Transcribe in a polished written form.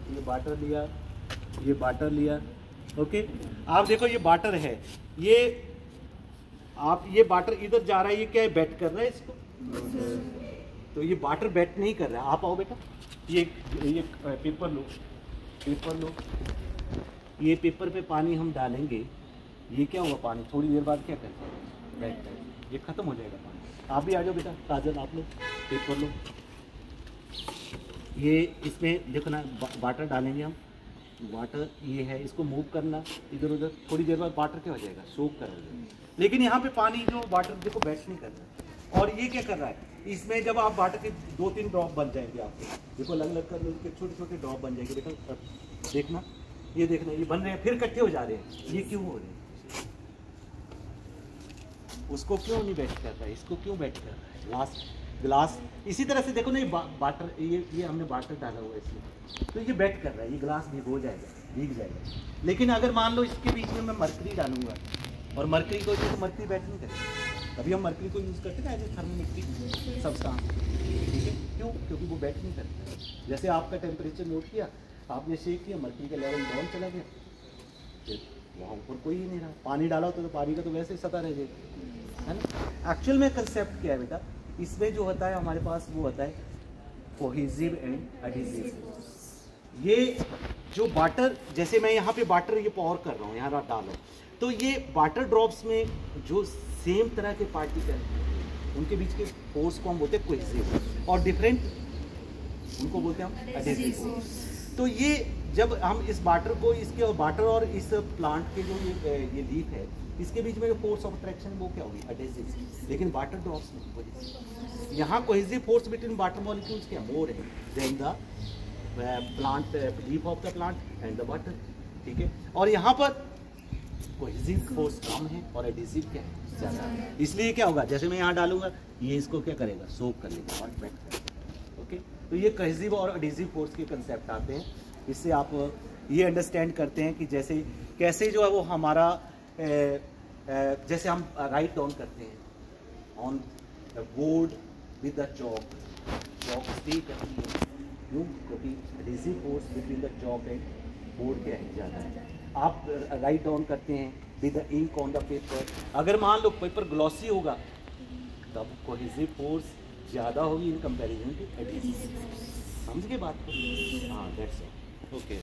ये बाटर लिया, ओके। आप देखो ये बाटर है, ये आप ये बाटर इधर जा रहा है, ये क्या है, बेट कर रहा है इसको, तो ये बाटर बेट नहीं कर रहा है। आप आओ बेटा, ये पेपर लो, ये पेपर पे पानी हम डालेंगे, ये क्या होगा, पानी थोड़ी देर बाद क्या करता है, बैठता है, ये खत्म हो जाएगा पानी। आप भी आ जाओ बेटा, काजल आप लो, पेपर लो, ये इसमें देखो ना, वाटर डालेंगे हम, वाटर ये है, इसको मूव करना इधर उधर, थोड़ी देर बाद वाटर क्या हो जाएगा, सोक कर जाएगा। लेकिन यहाँ पे पानी जो वाटर देखो बैठ नहीं कर रहा है, और ये क्या कर रहा है, इसमें जब आप वाटर के 2-3 ड्रॉप बन जाएंगे, आपको देखो अलग कर लो, छोटे छोटे ड्रॉप बन जाएंगे बेटा, देखना, ये देखना, ये बन रहे हैं, फिर इकट्ठे हो जा रहे हैं, ये क्यों हो रहे हैं, उसको क्यों नहीं बैठ कर रहा है, इसको क्यों बैठ कर रहा है, ग्लास इसी तरह से देखो ना, ये वाटर, ये हमने वाटर डाला हुआ है इसमें, तो ये बैठ कर रहा है, ये ग्लास भिगो जाएगा, भीग जाएगा। लेकिन अगर मान लो इसके बीच में मैं मरकरी डालूंगा, और मरकरी को तो मरकरी बैठ नहीं करेगी, तभी हम मरकरी को यूज़ करते हैं एज ए थर्मोमेट्रिक सब्सटेंस, ठीक है, क्यों, क्योंकि वो बैठ नहीं करता। जैसे आपका टेम्परेचर नोट किया, आपने चेक किया, मरकरी का लेवल डाउन चला गया, फिर वहाँ ऊपर कोई ही नहीं रहा, पानी डाला तो पानी का तो वैसे ही सता रह जाएगा, है ना। एक्चुअल में कंसेप्ट क्या है बेटा, इसमें जो होता है हमारे पास वो होता है कोहेसिव एंड एडिसिव। ये जो वाटर, जैसे मैं यहाँ पे वाटर ये पॉर कर रहा हूँ, यहाँ डालो, तो ये वाटर ड्रॉप्स में जो सेम तरह के पार्टिकल, उनके बीच के फोर्स को हम बोलते हैं कोहेसिव, और डिफरेंट उनको बोलते हैं हम एडिसिव। तो ये जब हम इस वाटर को, इसके वाटर और इस प्लांट के जो ये लीफ है, इसके बीच में जो फोर्स ऑफ अट्रैक्शन वो क्या होगी, एडिसिव। लेकिन वाटर ड्रॉप्स में यहाँ cohesive force between water molecules क्या मोर है than the plant leaf of the plant and the water, ठीक है। और यहाँ पर कोहेसिव फोर्स कम है और एडिसिव क्या है, ज़्यादा है। इसलिए क्या होगा, जैसे मैं यहाँ डालूंगा, ये इसको क्या करेगा, सोक कर लेगा और बैठ करेगा, ओके। तो ये कोहेसिव और एडिसिव फोर्स के कंसेप्ट आते हैं। इससे आप ये अंडरस्टैंड करते हैं कि जैसे कैसे जो है वो हमारा जैसे हम राइट डाउन करते हैं on the board with the chalk stay करती है, क्यों, क्योंकि adhesive force between the chalk and board क्या है, ज़्यादा है। आप राइट डाउन करते हैं with the ink on the paper, अगर मान लो पेपर ग्लॉसी होगा तब कोहेसिव फोर्स ज़्यादा होगी इन कंपैरिजन टू एडिसिव। समझ के बात को, हाँ दैट्स इट, ओके।